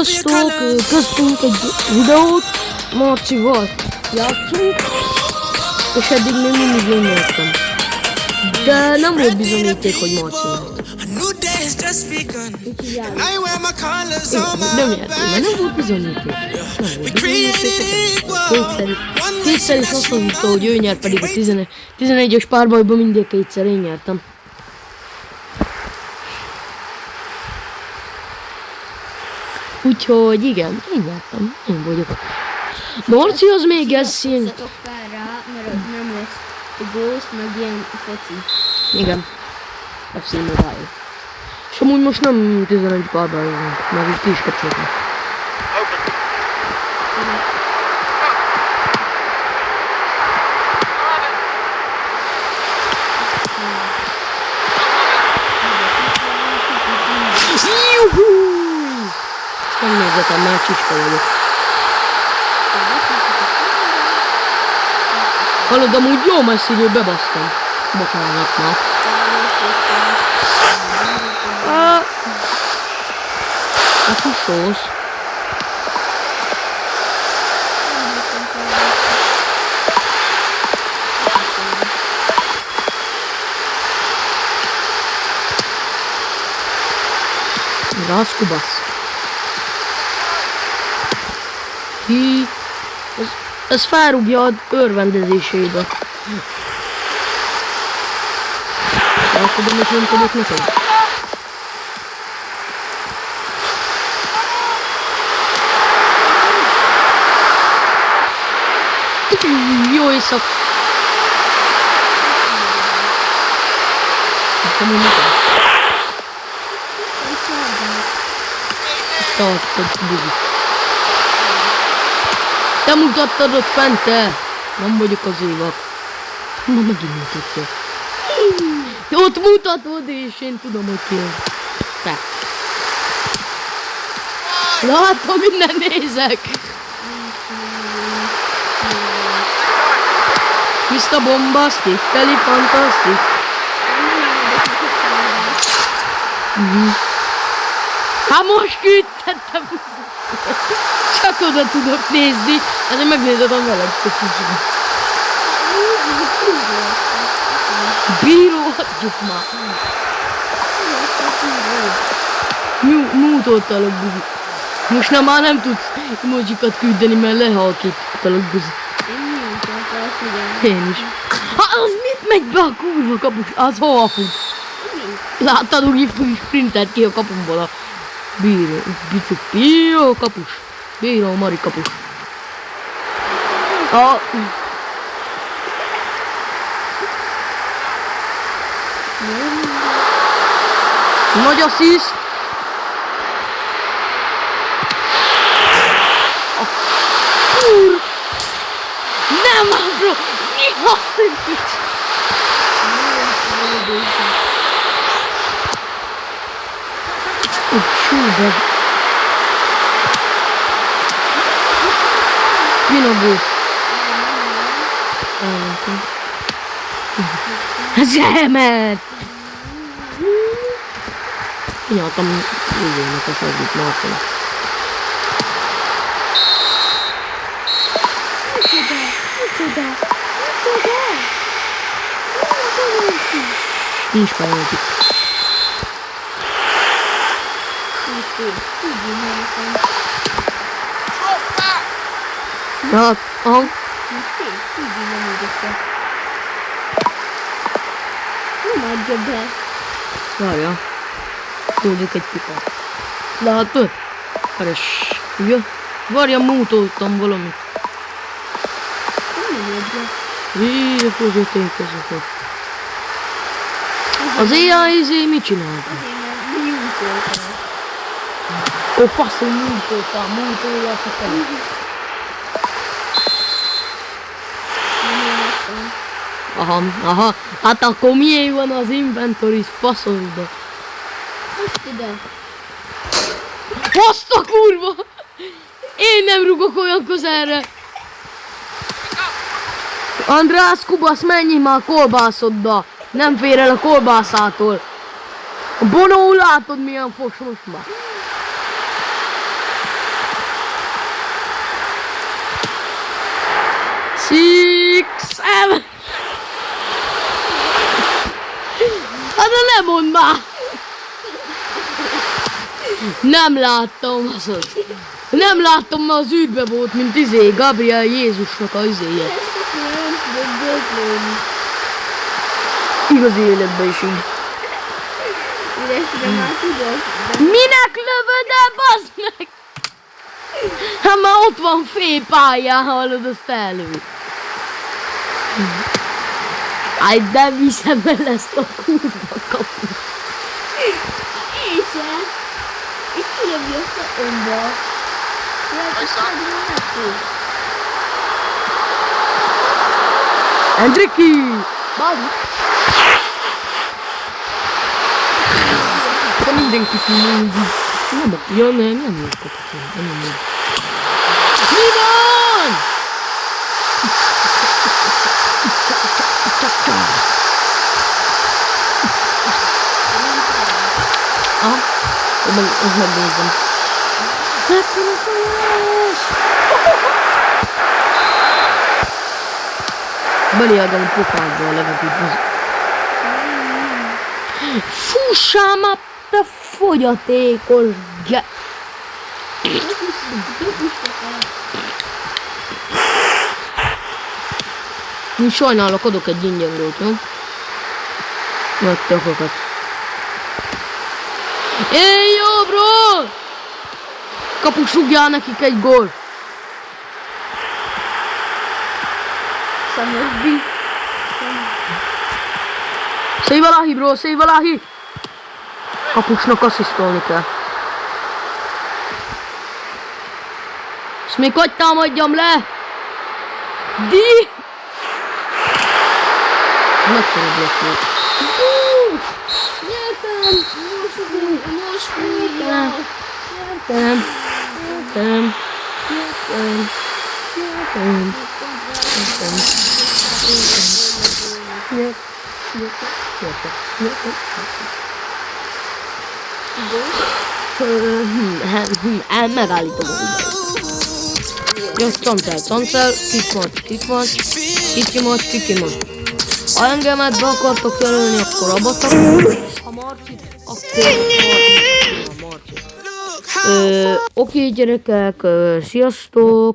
Sziasztok! Kezdtünk egy videót, Marcival játszunk, és eddig még mindig én nyertem. De nem volt bizonyíték, hogy Marci nyert. Nem nyertem, mert nem volt bizonyíték. Nem volt bizonyíték. Kétszer is azt mondta, hogy ő nyert, pedig a 11-es párbajban mindig kétszer én nyertem. Úgyhogy igen, én nyertem, én vagyok. Marci az még ez szín. Hozzatok fel rá, mert nem lesz Ghost, meg ilyen foci. Igen. FC Mobile. És amúgy most nem 11 párbajunk, mert itt ki is kapcsoltam. Nem nézzetem, már csicska vagyok. Hallod, amúgy jó messziről bebasztam. Bocsánat már. A puszolsz. Rászkubasz. Ez felrúgja az örvendezésébe. Akkor mit nyomkodok nekem? Jó éjszak! Amúgy nekem. Tartod, buzi. Te mutattad ott fent, te! Nem vagyok az évak. Ma megint mutatja. Ott mutatod, és én tudom, hogy ki az. Te. Látom, innen nézek. Mr. Bombastic, Teli Fantastic. Hát most küldtettem. Csak oda tudok nézni, azért megnézem veled kicsit. Bíró, hagyjuk már. Mútoltalak, buzi. Most már nem tudsz emojikat küldeni, mert lehalkítalak, buzi. Én is. Hát az mit megy be a kurva kapus? Az hova fut? Láttad, úgy sprintelt ki a kapumból a bíró. Bíró kapus. Bíró Mari kapus. Nagy assziszt. Nem, bro! Mi azt mondjuk? Csúbe. Pinabó. Zsemet! Kinyaltam végének a segít Marcon. Nincs penalty. Na, aha. Nem adja be. Várja. Küldök egy pipát. Látod? Keres. Ugye? Várja, mútoltam valamit. Nem adja. Így, akkor értékezek. Az AI mit csinálta? Azért, mert mútoltam. Ó, faszom, mútolja a felé. Aha, hát akkor miért van az inventory faszolda? Most ide. Azt a kurva! Én nem rugok olyan közelre! András Kubasz, menjél már a kolbászodba! Nem fér el a kolbászától! A Bonó, látod milyen fos most már? Nem láttam az. Nem láttam, mert az űrbe volt, mint Gabriel Jézusnak a izéje. Nem tudok böglőni. Igazi életben is így. Üresre már tudok. Minek lövöd el, bazd meg? Hát már ott van félpályán, hallod, azt ellő. Aj, de viszem el ezt a kurva kaput. Én sem. Itt kilövj a önbe. Endriki! Bazd! De mindenki nézi. Nem, ja nem jó kaput. Nem. Mi van? Megnézem. Mekkora folyás! Beliadom a pofádba a levegőt. Fussál már, te fogyatékos Sajnálok, adok egy ingyenrót, jó? Nagy tököket. Éj, jó, bro! Kapus, rúgjál nekik egy gól. Szamosbi. Széj valahi, bro, széj valahi! Kapusnak asszisztolni kell. És még hogy támadjam le? Di! Mekkora blokk volt. Nyertem! Megállítom a videót. Jó, cancel, kikimad. Ha engemet be akartok jelölni, akkor abba ha Marcit, akkor Marcit. Oké, gyerekek, sziasztok!